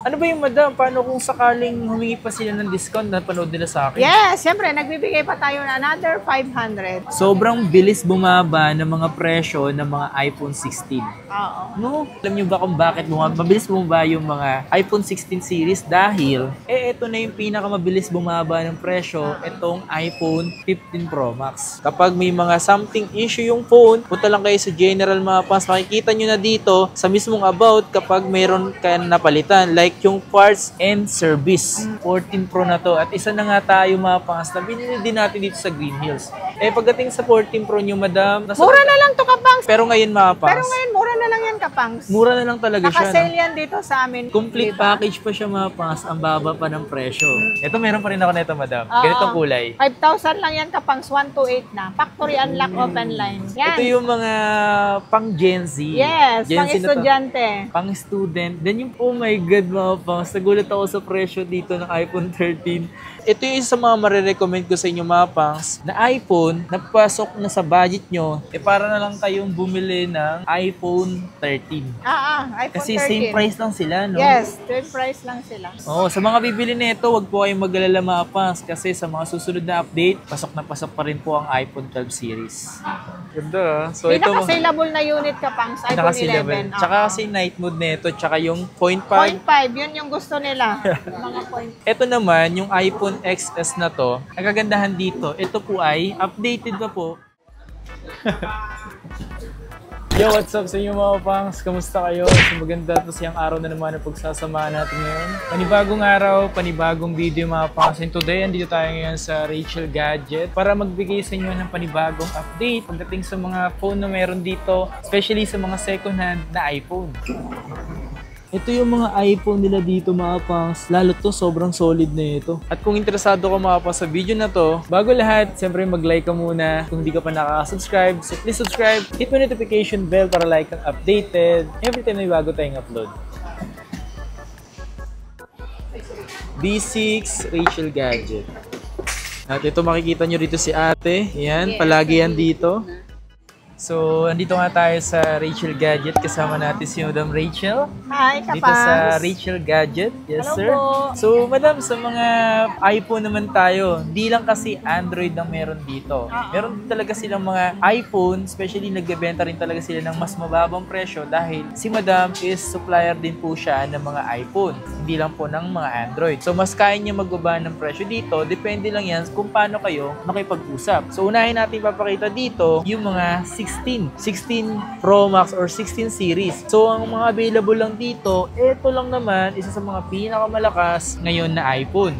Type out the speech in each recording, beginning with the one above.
Ano ba yung madam? Paano kung sakaling humingi pa sila ng discount na panood nila sa akin? Yes, siyempre, nagbibigay pa tayo na another 500. Sobrang bilis bumaba ng mga presyo ng mga iPhone 16. Oo. No? Alam niyo ba kung bakit mabilis bumaba yung mga iPhone 16 series? Dahil, ito na yung pinakamabilis bumaba ng presyo, itong iPhone 15 Pro Max. Kapag may mga something issue yung phone, punta lang kayo sa General Mapas, makikita nyo na dito sa mismong about kapag mayroon kayo napalitan, like yung parts and service. 14 Pro na to. At isa na nga tayo Mapas na binili din natin dito sa Green Hills. Pagdating sa 14 Pro nyo, madam, Mura na lang to, Kapangs. pero ngayon Mapas, Mura na lang yan, Kapangs. mura na lang talaga siya. Naka-sale yan dito sa amin. Complete diba? package pa siya Mapas, ang baba pa ng presyo. Ito meron pa rin ako nito, madam. Oo. Ganitong kulay. 5,000 lang yan, Kapangs. 128 na. Factory unlock open line. Yan. Ito yung mga pang Gen Z. Yes, Gen pang Z na to. estudyante. Pang student. Then yung, oh my God, Mapas, nagulat ako sa presyo dito ng iPhone 13. Ito yung isa sa mga marirecommend ko sa inyo, Mapangs, na iPhone na pasok na sa budget nyo, para na lang kayong bumili ng iPhone 13. iPhone Kasi 13. same price lang sila, no? Yes, same price lang sila. Oo, sa mga bibili nito, wag po kayong mag-alala, Mapangs, kasi sa mga susunod na update, pasok na pasok pa rin po ang iPhone 12 series. Ganda, So ito, Pinaka-saleable na unit, Kapangs. iPhone 11. Tsaka kasi night mode nito, tsaka yung 0.5. 0.5, yun yung gusto nila. Mga point. Ito naman, yung iPhone XS na to, ang kagandahan dito, ito po ay updated pa po. Yo, what's up sa inyo mga pangs? Kamusta kayo? So, maganda at masayang araw na naman ang pagsasamahan natin ngayon. Panibagong araw, panibagong video mga pangs. And today, andito tayo ngayon sa Rachel Gadget para magbigay sa inyo ng panibagong update pagdating sa mga phone na meron dito, especially sa mga second hand na iPhone. Ito yung mga iPhone nila dito mga pangs. Lalo to, sobrang solid na ito. At kung interesado ka mga pangs sa video na to, bago lahat, siyempre mag-like ka muna. Kung hindi ka pa nakaka-subscribe, so please subscribe. Hit mo notification bell para like kang updated every time may bago tayong upload. B6 Rachel Gadget. At ito makikita nyo dito si ate. Yan, palagi yan dito. So, andito nga tayo sa Rachel Gadget. Kasama natin si Madam Rachel. Hi, Kapangs. Dito sa Rachel Gadget. Yes, Hello sir. po. So, Madam, sa mga iPhone naman tayo, hindi lang kasi Android ang meron dito. Meron din talaga silang mga iPhone, especially nagbebenta rin talaga sila ng mas mababang presyo dahil si Madam is supplier din po siya ng mga iPhone. Hindi lang po ng mga Android. So, mas kaya niya magbaba ng presyo dito. Depende lang yan kung paano kayo makipag-usap. So, unahin natin papakita dito yung mga 16 Pro Max or 16 series. So, ang mga available lang dito, ito lang naman, isa sa mga pinakamalakas ngayon na iPhone.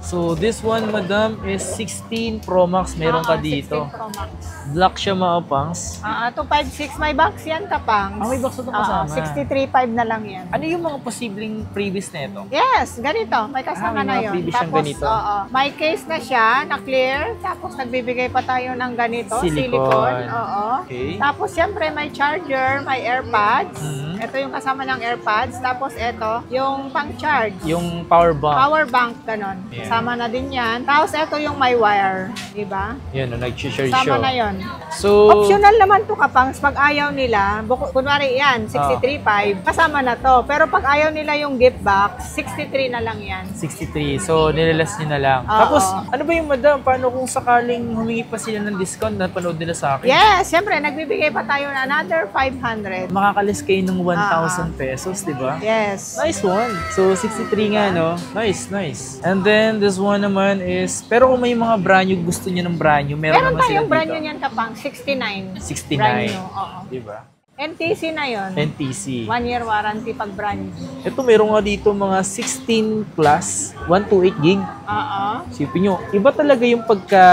So, this one, Madam, is 16 Pro Max. Meron ka dito. 16 Pro Max. Black siya mga pangs. 256. May box yan, Kapangs. May box na ito kasama. 63.5 na lang yan. Ano yung mga posibleng previous na ito? Yes, ganito. May kasama may na mga yun. previous siyang ganito. May case na siya, na clear. Tapos nagbibigay pa tayo ng ganito. Silicone. Oo. Okay. Tapos siyempre may charger, may AirPods. Ito yung kasama ng AirPods. Tapos ito, yung pang-charge. Yung power bank. Power bank, ganon. Yeah. Kasama na din yan. Tapos ito yung may wire. Diba? Yan, nag-share Kasama show. na yon. So, Optional naman to, Kapangs. Pag ayaw nila, kunwari yan, 63.5, kasama na to. Pero pag ayaw nila yung gift box, 63 na lang yan. 63. So, nilalas nyo na lang. Oo. Tapos, ano ba yung madam? Paano kung sakaling humingi pa sila ng discount na panood nila sa akin? Yes, siyempre, nagbibigay pa tayo na another 500. Makakalis kayo ng 1,000 pesos, di ba? Yes. Nice one. So, 63 nga, no? Nice, nice. And then, this one naman is, pero kung may mga brand new, gusto niyo ng brand new, meron Meron naman sila tayong dito. brand new niyan, Kapang, 69. 69. Brand new, oo. Di ba? NTC na yon. NTC. 1 year warranty pag brand new. Ito, meron nga dito mga 16 plus, 128 gig. Oo. Sipin nyo, iba talaga yung pagka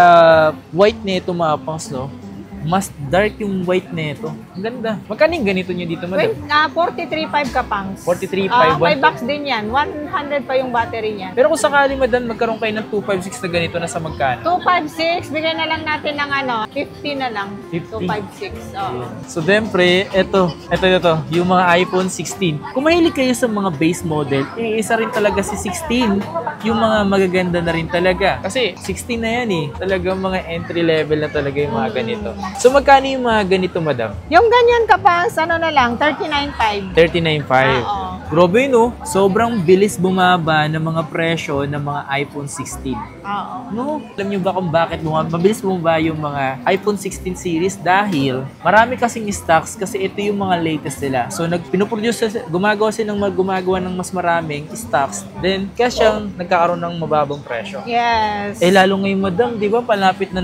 white nito mga pangs, no? Mas dark yung white nito. Ang ganda. Magkano yung ganito nyo dito, madam? 43.5 Kapangs. 43.5. May box din yan. 100 pa yung battery niyan. Pero kung sakali, madam, magkaroon kayo ng 256 na ganito, nasa magkano? 256, bigyan na lang natin ng 50 na lang. 50? 256, oo. So, siyempre, ito, yung mga iPhone 16. Kung mahilig kayo sa mga base model, isa rin talaga si 16, yung mga magaganda na rin talaga. Kasi, 16 na yan eh. Talagang mga entry level na talaga yung mga ganito. So, magkano yung mga ganito, madam? Yung ganyan kapangs, ano na lang, 39.5. 39.5. Oo. Grabe, no? Sobrang bilis bumaba ng mga presyo ng mga iPhone 16. Oo. No? Alam nyo ba kung bakit mabilis bumaba yung mga iPhone 16 series? Dahil marami kasing stocks kasi ito yung mga latest nila. So, gumagawa gumagawa ng mas maraming stocks. Then, kaya siyang nagkakaroon ng mababang presyo. Yes. Eh, lalo ngayon, madam, di ba, malapit na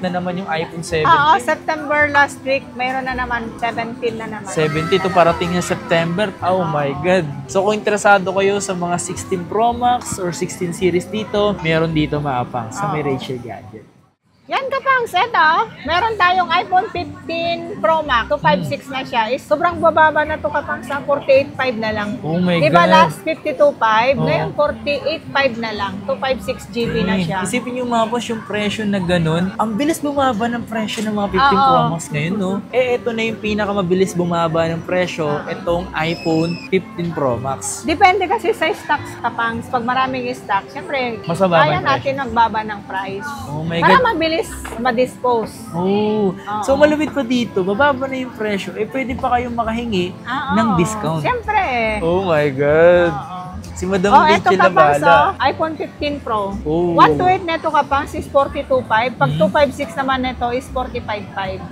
naman yung iPhone 17. Oo, September last week, mayroon na naman, 17 na naman. 70 to parating na September. Oh my God. So kung interesado kayo sa mga 16 Pro Max or 16 series dito, meron dito maapang sa may Rachel Gadget. Yan kapangs, eto, meron tayong iPhone 15 Pro Max, 256 na siya. Is sobrang bababa na to kapangs, sa 48.5 na lang. Oh my Diba God. last 52.5, Oh. ngayon 48.5 na lang, 256 GB na siya. Isipin nyo mga boss, yung presyo na ganun, ang bilis bumaba ng presyo ng mga 15 Oo. Pro Max ngayon, no? Eh, ito na yung pinakamabilis bumaba ng presyo, itong iPhone 15 Pro Max. Depende kasi sa stocks kapangs, pag maraming stock, syempre, Mas mababa kaya yung natin magbaba ng price. Oh my Para God. mabilis ma-dispose. Oh, Oo. so malupit pa dito, bababa na yung presyo, eh pwede pa kayong makahingi Oo. ng discount. Syempre. Oh my God. Oo. Si Madam Oh, eto Rachel kapangs, Labala. iPhone 15 Pro. Oh. 128 neto kapangs is 42.5. Pag 256 naman neto is 45.5.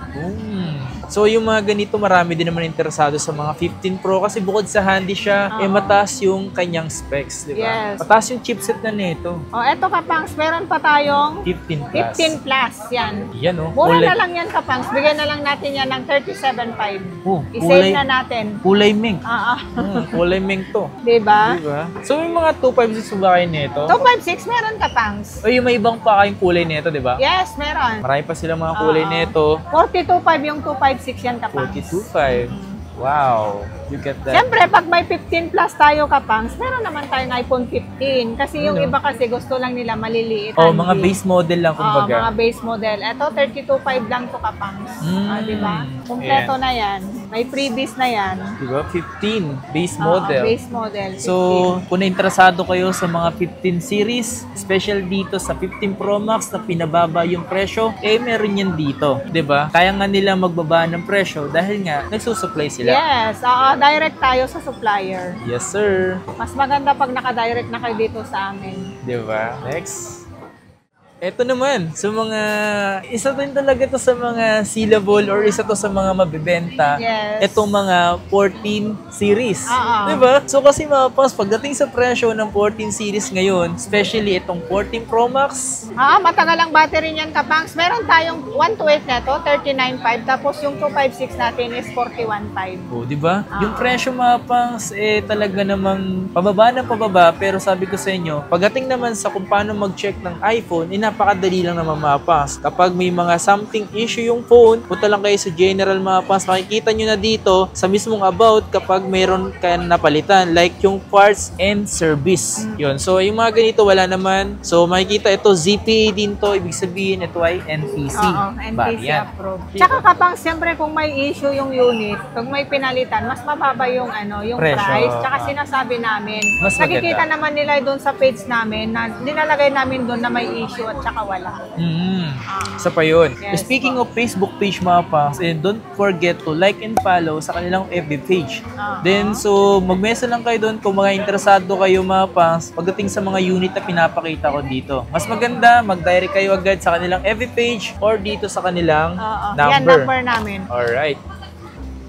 So yung mga ganito, marami din naman interesado sa mga 15 Pro kasi bukod sa handy siya, eh mataas yung kanyang specs, di ba? Yes. Mataas yung chipset na nito. Oh, eto kapangs, meron pa tayong 15 plus. 15 plus. Yan. Yan oh. Mura na lang yan kapangs. Bigyan na lang natin yan ng 37.5. Oh, I-save na natin. kulay mink. Oo. Kulay mink to. Diba? Diba? So yung mga 256 ba kayo nito? 256 meron kapangs. O yung may ibang pa kayong kulay nito, di ba? Yes, meron. Marami pa silang mga kulay Oo. nito. 42.5 yung 256 yan kapangs. 42.5. Wow. You get that? Siyempre, pag may 15 plus tayo kapangs, meron naman tayong iPhone 15. Kasi yung Ano? iba kasi gusto lang nila maliliit. Oh, mga handy. base model lang Oo, kumbaga. mga base model. Ito, 32.5 lang to kapangs. Diba? Kompleto na yan. May freebies na yan. Diba? 15 base Oo, model. base model. 15. So, kung na-interesado kayo sa mga 15 series, special dito sa 15 Pro Max na pinababa yung presyo, eh meron yan dito. 'Di ba? Kaya nga nila magbaba ng presyo dahil nga nagsusupply sila. Yes, direct tayo sa supplier. Yes, sir. Mas maganda pag naka-direct na kayo dito sa amin. 'Di ba? Next. Ito naman, sa mga, isa din talaga to sa mga sellable or isa to sa mga mabibenta. Yes. Itong mga 14 series. Oo. Diba? So kasi mga pas, pagdating sa presyo ng 14 series ngayon, especially itong 14 Pro Max, Matagal ang battery niyan kapangs. Meron tayong 128 na to, 39.5. Tapos yung 256 natin is 41.5. oh, di ba? Yung presyo mga pangs, eh talaga namang pababa ng pababa, pero sabi ko sa inyo, pagdating naman sa kung paano mag-check ng iPhone, napakadali lang naman mga pangs. Kapag may mga something issue yung phone, punta lang kayo sa general mga pangs, makikita nyo na dito sa mismong about kapag mayroon kayo napalitan, like yung parts and service. Yun. So, yung mga ganito, wala naman. So, makikita ito, ZPA din to, ibig sabihin, ito ay NPC. Oo, NPC variant. approved. Tsaka kapang siyempre kung may issue yung unit, kung may pinalitan, mas mababa yung yung Presyo. price. Tsaka sinasabi namin, Mas nakikita maganda. naman nila doon sa page namin na nilalagay namin doon na may issue at tsaka wala. Isa pa yun. Yes, Speaking of Facebook page mga pangs, don't forget to like and follow sa kanilang FB page. Then, so, mag-message lang kayo doon kung mga interesado kayo mga pangs pagdating sa mga unit na pinapakita ko dito. Mas maganda, mag-direct kayo agad sa kanilang FB page or dito sa kanilang number. Yan, number namin. Alright.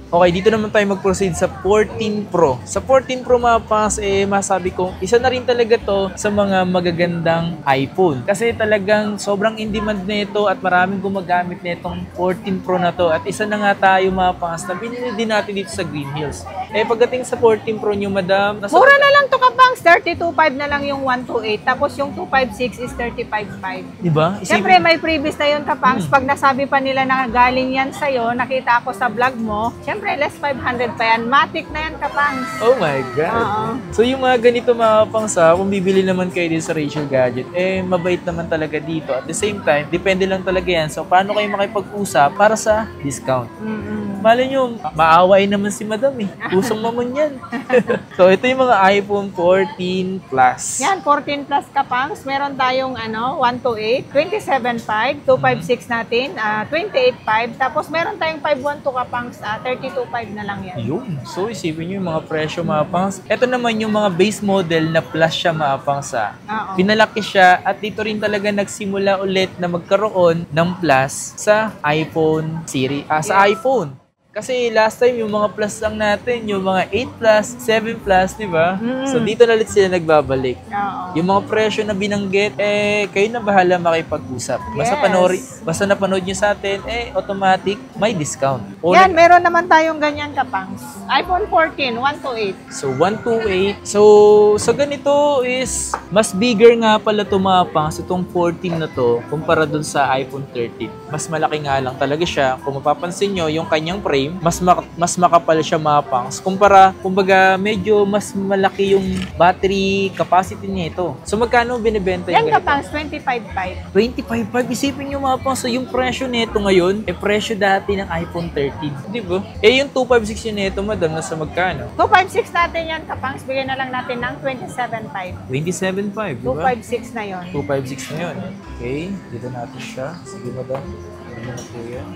Okay, dito naman tayo mag-proceed sa 14 Pro. Sa 14 Pro mga pangs, masabi kong isa na rin talaga to sa mga magagandang iPhone. Kasi talagang sobrang in-demand na ito at maraming gumagamit na itong 14 Pro na to. At isa na nga tayo mga pangs na binili din natin dito sa Green Hills. Pagdating sa 14 Pro nyo, madam, Mura na lang to kapangs, 32.5 na lang yung 128. Tapos yung 256 is 35.5. diba? Siyempre, may previous na yun, kapangs. Pag nasabi pa nila na galing yan sa'yo, nakita ako sa vlog mo, siyempre, less 500 pa yan. Matic na yan, kapangs. Oh my God. Oo. So yung mga ganito mga pangsa, kung bibili naman kayo din sa Rachel Gadget, mabait naman talaga dito. At the same time, depende lang talaga yan. So paano kayo makipag-usap para sa discount? Mali nyo, maaway naman si Madam eh. Pusong mamon yan. So, ito yung mga iPhone 14 Plus. Yan, 14 Plus Kapangs. Meron tayong 128, 27.5, 256 natin, 28.5. Tapos meron tayong 512 Kapangs, 32.5 na lang yan. Yun. So, isipin nyo yung mga presyo mga pangs. Ito naman yung mga base model na Plus siya mga pangs. Oo. Pinalaki siya at dito rin talaga nagsimula ulit na magkaroon ng Plus sa iPhone series, sa iPhone. Kasi last time yung mga Plus lang natin, yung mga 8 Plus, 7 Plus, di ba? So dito na ulit sila nagbabalik. Oo. Yung mga presyo na binanggit, kayo na bahala makipag-usap. Basta Yes. basta napanood nyo sa atin, automatic, may discount. Yan, meron naman tayong ganyan Kapangs. iPhone 14, 128. So, 128. So, sa ganito is, mas bigger nga pala ito mga pangs, itong 14 na to, kumpara dun sa iPhone 13. Mas malaki nga lang talaga siya. Kung mapapansin nyo, yung kanyang frame, mas makapal siya mga pangs. Kumbaga, medyo mas malaki yung battery capacity niya ito. So, magkano binibenta Yan yung ganito? Kapangs, 25.5. 25.5. Isipin nyo mga pangs, so yung presyo nito ngayon, presyo dati ng iPhone 13. Di ba? Yung 256 yun nito, madam, nasa magkano? 256 natin yan Kapangs. Bigyan na lang natin ng 27.5. 27.5, di ba? 256 na yon. 256 na yun. Okay, dito natin siya. Sige, madam. Ano na po yan?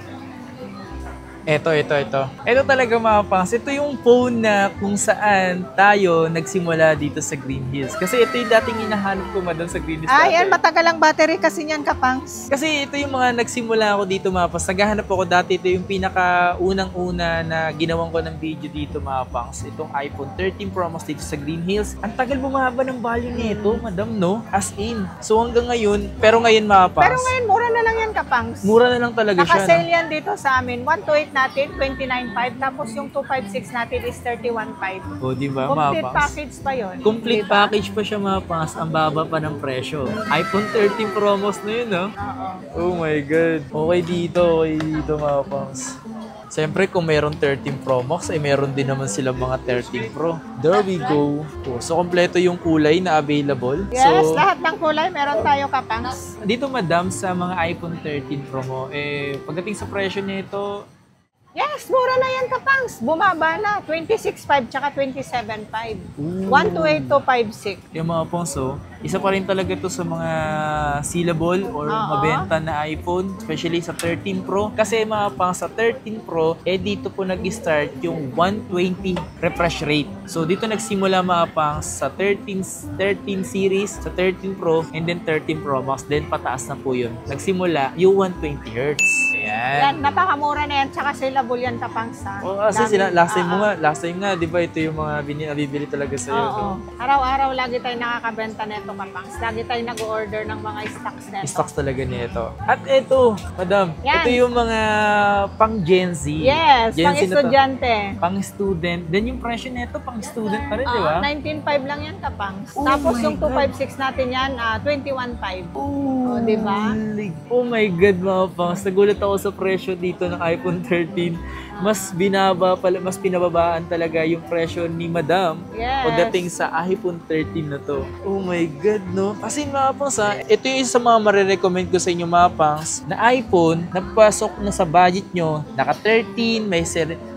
Ito. Ito talaga mga pangs. Ito yung phone na kung saan tayo nagsimula dito sa Green Hills. Kasi ito yung dating hinahanap ko, madam, sa Green Hills. Yan, matagal ang battery kasi niyan Kapangs. Kasi ito yung mga nagsimula ako dito mga pangs. Naghahanap ako dati. Ito yung pinaka-unang-una na ginawan ko ng video dito mga pangs. Itong iPhone 13 Pro Max dito sa Green Hills. Ang tagal bumaba ng value nito, madam, no? As in. So hanggang ngayon, pero ngayon mga pangs. Pero ngayon, mura na lang yan Kapangs. Mura na lang talaga siya. Naka-sale yan dito sa amin. 128 natin, 29.5. Tapos yung 256 natin is 31.5. O, di ba, Complete mga pangs? package pa yun. Complete Diba? package pa siya mga pangs. Ang baba pa ng presyo. iPhone 13 Pro Max na yun, no? Oo. Oh my God. Okay dito mga pangs. Siyempre, kung meron 13 Pro Max, ay meron din naman silang mga 13 Pro. There we go. Oh, so, kompleto yung kulay na available. Yes, So, lahat ng kulay meron tayo Kapangs. dito, madam, sa mga iPhone 13 Pro mo, pagdating sa presyo nito, Yes, mura na yan Kapangs. Bumaba na. 26.5 tsaka 27.5. 128,256. yung mga pongso, isa pa rin talaga to sa mga sellable or Oo. mabenta na iPhone, especially sa 13 Pro. Kasi mga pang sa 13 Pro, dito po nag-start yung 120 refresh rate. So dito nagsimula mga pang sa 13 series, sa 13 Pro, and then 13 Pro Max, then pataas na po yun. Nagsimula yung 120 Hz. Yan, napakamura na yan. Tsaka sellable yan Kapangs. Kasi last time nga, di ba ito yung mga binibili talaga sa'yo. Oo. Araw-araw lagi tayo nakakabenta neto Kapangs. Lagi tayo nag-order ng mga stocks neto. Stocks talaga nito. At ito, madam, Yan. ito yung mga pang Gen Z. Yes, Gen pang Z na to. estudyante. Pang student. Then yung presyo nito, pang student pa rin, di ba? 19.5 lang yan Kapangs. Oh Tapos my yung God. 256 natin yan, 21.5. Oh, di ba? Oh my God, mga pangs. Nagulat ako sa presyo dito ng iPhone 13. Mas pinababaan talaga yung presyo ni madam Yes. pagdating sa iPhone 13 na to. Oh my God, no? Kasi mga pangs, ito yung isa sa mga marirecommend ko sa inyo mga pangs na iPhone na pasok na sa budget nyo. Naka 13,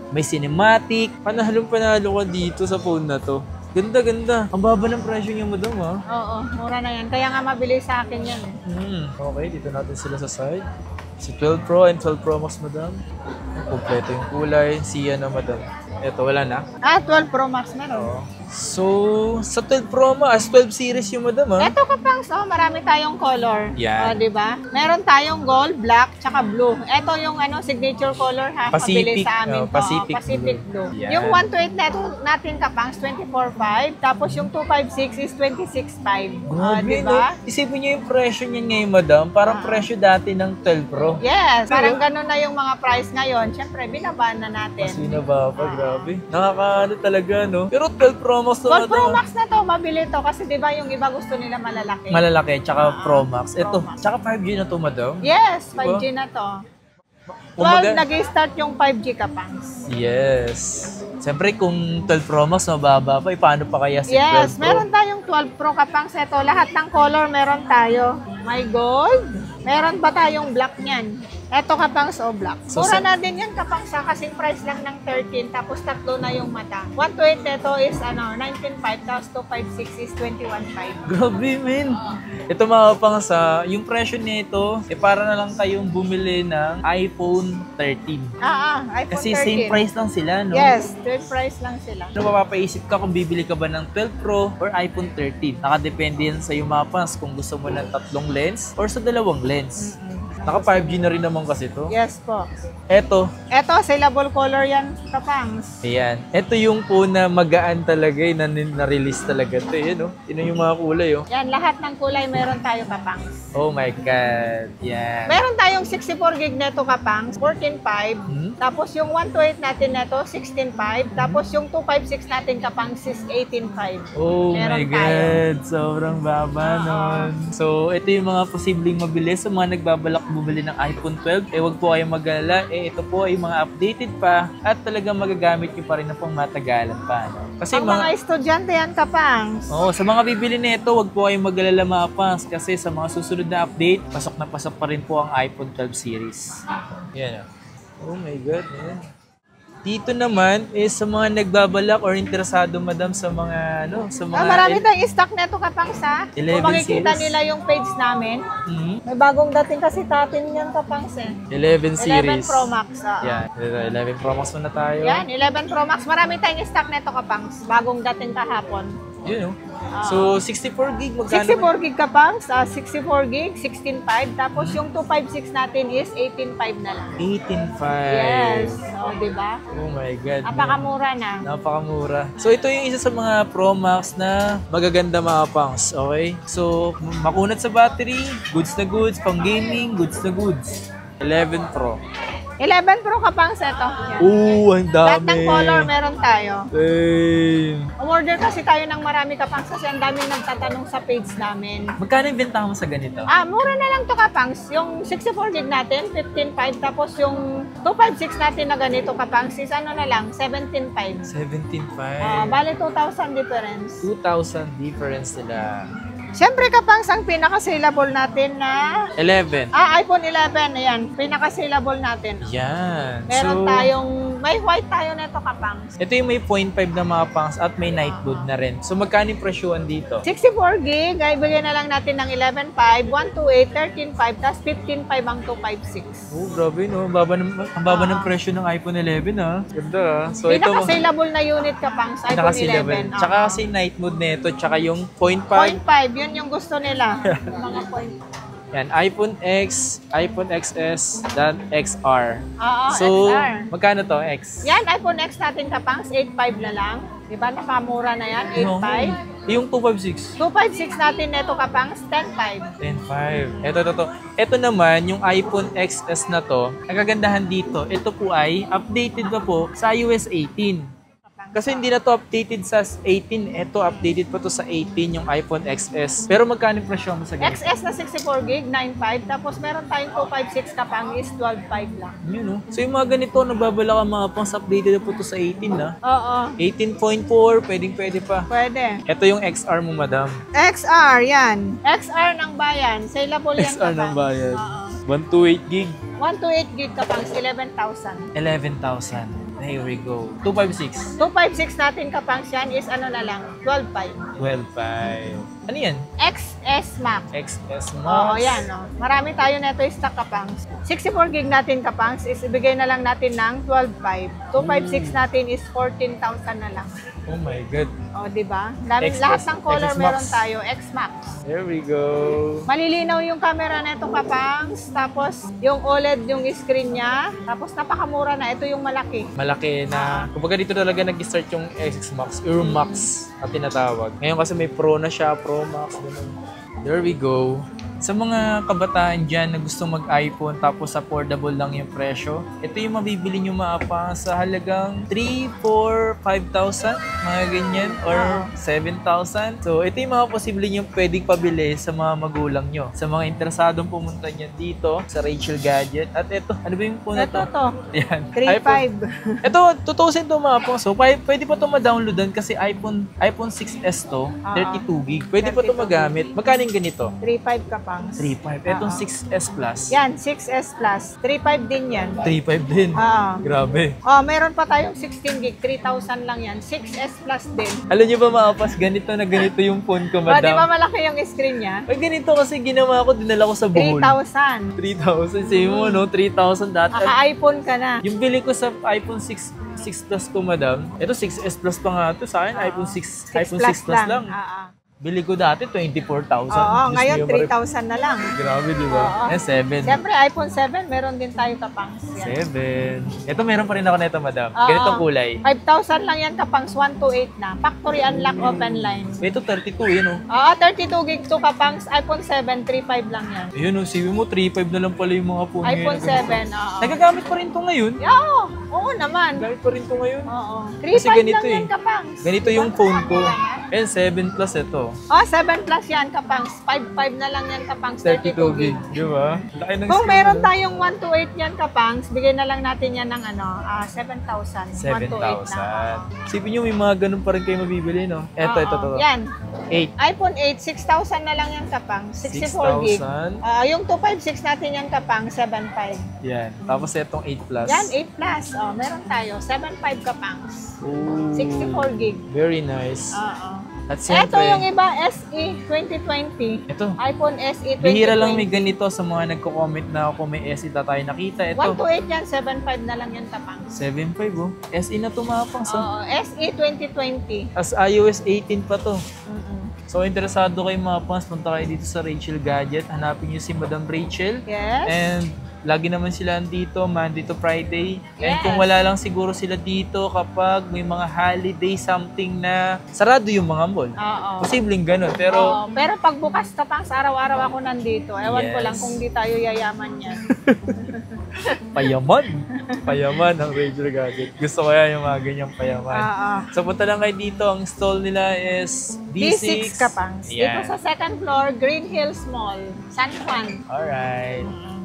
may cinematic. Panalo ka dito sa phone na to. Ganda. Ang baba ng presyo niya, madam, ha? Oo, mura na yan. Kaya nga mabili sa akin yan. Okay, dito natin sila sa side. Si 12 Pro and 12 Pro Max, madam. Kompleto yung kulay. Siya na, madam. Ito, wala na. 12 Pro Max meron. Oo. So, sa 12 Pro Max, 12 series yung madam, ha? Ito Kapangs, marami tayong color. Yan. Di ba? Meron tayong gold, black, tsaka blue. Ito yung signature color ha. Mabili Pacific, sa amin to. Pacific Pacific blue. Yan. Yung 128 natin Kapangs, 24.5. Tapos yung 256 is 26.5. Grabe, Di ba? no? Isipin niyo yung presyo niyan ngayon, madam. Parang presyo dati ng 12 Pro. Yes, parang Diba? ganun na yung mga price ngayon. Siyempre, binabaan na natin. Mas binababa, grabe. Nakakaano talaga, no? Pero 12 Pro Max to, Gold madam. Pro Max na to, mabili to. Kasi di ba yung iba gusto nila malalaki. Malalaki, tsaka Pro Max. Ito, Pro Max. tsaka 5G na to, madam. Yes, Diba? 5G na to. Kumbaga- 12, nag-start yung 5G Kapangs. Yes. Siyempre, kung 12 Pro Max mababa pa, paano pa kaya si 12 Yes, Pro? meron tayong 12 Pro Kapangs. Ito, lahat ng color meron tayo. May gold. Meron pa tayong black niyan. Eto kapangs o black. So, Mura sa- na din yan kapangs sa kasing price lang ng 13 tapos tatlo na yung mata. 128 neto is 19.5 tapos 256 is 21.5. Grabe, men. Ito mga pang sa, yung presyo nito, para na lang kayong bumili ng iPhone 13. iPhone Kasi 13. same price lang sila, no? Yes, same price lang sila. Ano mapapaisip ka kung bibili ka ba ng 12 Pro or iPhone 13? Nakadepende yan sa yung mga pans kung gusto mo ng 3 lens or sa 2 lens. Naka 5G na rin naman kasi to. Yes po. Eto, Eto, saleable color yan kapangs. ayan. Ito yung po na magaan talaga, na-release talaga ito. Yan, no? Yun yung mga kulay, oh. Yan, lahat ng kulay meron tayo kapangs. Oh my God. Yan. Meron tayong 64 gig neto kapangs, 14.5. Tapos yung 128 natin neto, 16.5. Tapos yung 256 natin kapangs is 18.5. Oh Meron my God. Sobrang baba nun. So, ito yung mga posibleng mabili sa mga nagbabalak bumili ng iPhone 12. Wag po kayong mag-alala. Ito po ay mga updated pa at talagang magagamit nyo pa rin na pang matagalan pa. No? Kasi Ang mga estudyante yan kapangs. sa mga bibili nito, wag po kayong mag-alala mga pans kasi sa mga susunod na update, pasok na pasok pa rin po ang iPhone 12 series. Yan. Oh my God, man. Dito naman is sa mga nagbabalak or interesado madam sa mga sa mga Marami tayong stock neto kapangs ha. 11 Kung makikita series. nila yung page namin, Mhm. may bagong dating kasi tatin yan kapangs eh. 11 series. 11 Pro Max. Yan, 11 Pro Max muna tayo. Yan, 11 Pro Max. Marami tayong stock neto kapangs. Bagong dating kahapon. Yun, So, 64 gig magkano? 64 gig kapangs, 64 gig, 16.5. Tapos yung 256 natin is 18.5 na lang. 18.5. Yes. O, diba? Oh my God. man. Napakamura na. Napakamura. So, ito yung isa sa mga Pro Max na magaganda mga pangs. Okay? So, makunat sa battery, goods na goods, pang gaming, goods na goods. 11 Pro. 11 Pro kapangs ito. Yan. Ang Lahat dami. ng color meron tayo. Damn. Umorder kasi tayo ng marami kapangs kasi ang daming nagtatanong sa page namin. Magkano yung bentahan mo sa ganito? Mura na lang to kapangs. Yung 64 gig natin, 15.5. Tapos yung 256 natin na ganito kapangs is ano na lang, 17.5. 17.5. Bale 2,000 difference. 2,000 difference nila. Siyempre kapangs ang pinaka-saleable natin na 11. iPhone 11, ayan, pinaka-saleable natin. Yan. Meron tayong, may white tayo nito kapangs. Ito yung may 0.5 na mga pangs at may night mode na rin. So, magkano yung presyuan dito? 64 gig, ay bigyan na lang natin ng 11.5, 128, 13.5, tapos 15.5 ang 256. Oh, grabe no. Ang baba ng presyo ng iPhone 11 ah. Ganda ah. So, ito Pinaka-saleable na unit kapangs, iPhone 11. Tsaka kasi night mode nito, tsaka yung 0.5. 0.5, yun yung gusto nila. Mga point. Yan, iPhone X, iPhone XS, dan XR. So, So, XR. magkano to, X? Yan, iPhone X natin kapangs, 8.5 na lang. Diba, nakamura na yan, 8.5. Yung 256. 256 natin neto kapangs, 10.5. 10.5. Ito naman, yung iPhone XS na to, ang kagandahan dito, ito po ay updated pa po sa iOS 18. Kasi hindi na to updated sa 18. Ito, updated pa to sa 18 yung iPhone XS. Pero magkano yung presyo mo sa ganito? XS na 64 gig, 9.5. Tapos meron tayong 256 kapang is 12.5 lang. Yun, no? So yung mga ganito, nagbabala ka mga pangs updated na po to sa 18 na. Oo, 18.4, pwede pa. pwede. Ito yung XR mo, madam. XR, yan. XR ng bayan. Saleable yan XR ng bayan. 128 gig. 128 gig kapang 11,000. 11,000. Here we go. 256. 256 natin kapang yan is ano na lang, 12.5. 12.5. Ano yan? XS Max. XS Max. Oo, yan. Oh. Marami tayo neto stock kapangs. 64 gig natin kapangs is ibigay na lang natin ng 12.5. 256 natin is 14,000 na lang. Oh my God. O, di ba? Dami, XS lahat ng color Max. meron tayo. X Max. There we go. Malilinaw yung camera neto kapangs. Tapos, yung OLED yung screen niya. Tapos, napakamura na. Ito yung malaki. Malaki na. Kumbaga dito talaga nag-start yung XS Max, Air Max at tinatawag. Ngayon kasi may Pro na siya, Pro Max. Ganun. There we go. Sa mga kabataan dyan na gusto mag-iPhone tapos affordable lang yung presyo, ito yung mabibili nyo maapa sa halagang 3, 4, 5,000, mga ganyan, or 7,000. So, ito yung mga posible nyo pwedeng pabili sa mga magulang nyo. Sa mga interesadong pumunta nyo dito sa Rachel Gadget. At ito, ano ba yung puno Ito to? to. Yan. 3.5. Ito, 2,000 to mga po. So, pwede pa ito ma-downloadan kasi iPhone 6s to, 32 gig. Pwede pa ito 32 magamit. Magkano yung ganito? 3.5 kapang. Kapangs. 3.5. Etong Oo. 6S Plus. Yan, 6S Plus. 3.5 din yan. 3.5 din. Oo. Grabe. Oh, meron pa tayong 16 gig, 3,000 lang yan. 6S Plus din. Alam niyo ba mga kapas, ganito na ganito yung phone ko, O, di ba madam. malaki yung screen niya? Ay, ganito kasi ginawa ko, dinala ko sa Bohol. 3,000. 3,000. Sabi mo, no? 3,000 dati. Naka-iPhone ka na. Yung bili ko sa iPhone 6 Plus ko, madam. Ito, 6S Plus pa nga ito. Sa akin, iPhone 6 Plus lang. Oo. Bili ko dati, 24,000. Oo, Diyos ngayon mio, Maria. 3,000 na lang. Grabe, di ba? Oo. 7. Siyempre, iPhone 7, meron din tayo Kapangs. Yan. 7. Ito, meron pa rin ako nito, madam. Oo. Ganitong kulay. 5,000 lang yan Kapangs, 128 na. Factory unlock open line. Ito, 32, yun, oh. Oo, 32 gig to Kapangs, iPhone 7, 3,500 lang yan. Ayun, oh, sabi mo, 3.5 na lang pala yung mga phone iPhone ngayon. 7, oo. Nagagamit pa rin to ngayon. Oo, oo naman. Gamit pa rin to ngayon. Oo. Kasi 3,500 ganito lang yan eh. Kapangs. Ganito yung phone ko. Yan. And 7 Plus ito. Oh, 7 plus yan Kapangs. 5,500 na lang yan Kapangs, 32 32 gig. Di ba? Laki ng Kung screen, meron no? tayong 128 yan Kapangs, bigay na lang natin yan ng 7,000. 128 na. 7,000. Sipin nyo, may mga ganun pa rin kayo mabibili, no? Ito, Oo. ito. Yan. 8. iPhone 8, 6,000 na lang yan Kapangs. 64 gig. 6,000. Yung 256 natin yan Kapangs, 7,500. Yan. Tapos itong 8 Plus. Yan, 8 plus. Oh, meron tayo. 7,500 Kapangs. Ooh, 64 gig. Very nice. Oo. At Ito siyempre, yung iba, SE 2020. ito. iPhone SE 2020. Bihira lang may ganito sa mga nagko-comment na kung may SE na tayo nakita. Ito, 128 yan, 7,500 na lang yan Kapangs. 7.5 oh. SE na tumapang sa. Oo, SE 2020. As iOS 18 pa to. Mm-mm. So, interesado kayo mga pans, punta kayo dito sa Rachel Gadget. Hanapin niyo si Madam Rachel. Yes. And lagi naman sila dito, Monday to Friday. And Yes. kung wala lang siguro sila dito kapag may mga holiday something na sarado yung mga mall. Oo. Posibleng ganun. Pero, Oo, pero pag bukas Kapangs, araw-araw ako nandito. Ewan ko Yes. lang kung di tayo yayaman yan. payaman. Payaman ang Rachel Gadget. Gusto ko yan yung mga ganyang payaman. Oo. So, punta lang kayo dito. Ang stall nila is D6 Kapangs. Dito Yan. sa second floor, Green Hills Mall, San Juan. Alright. Mm.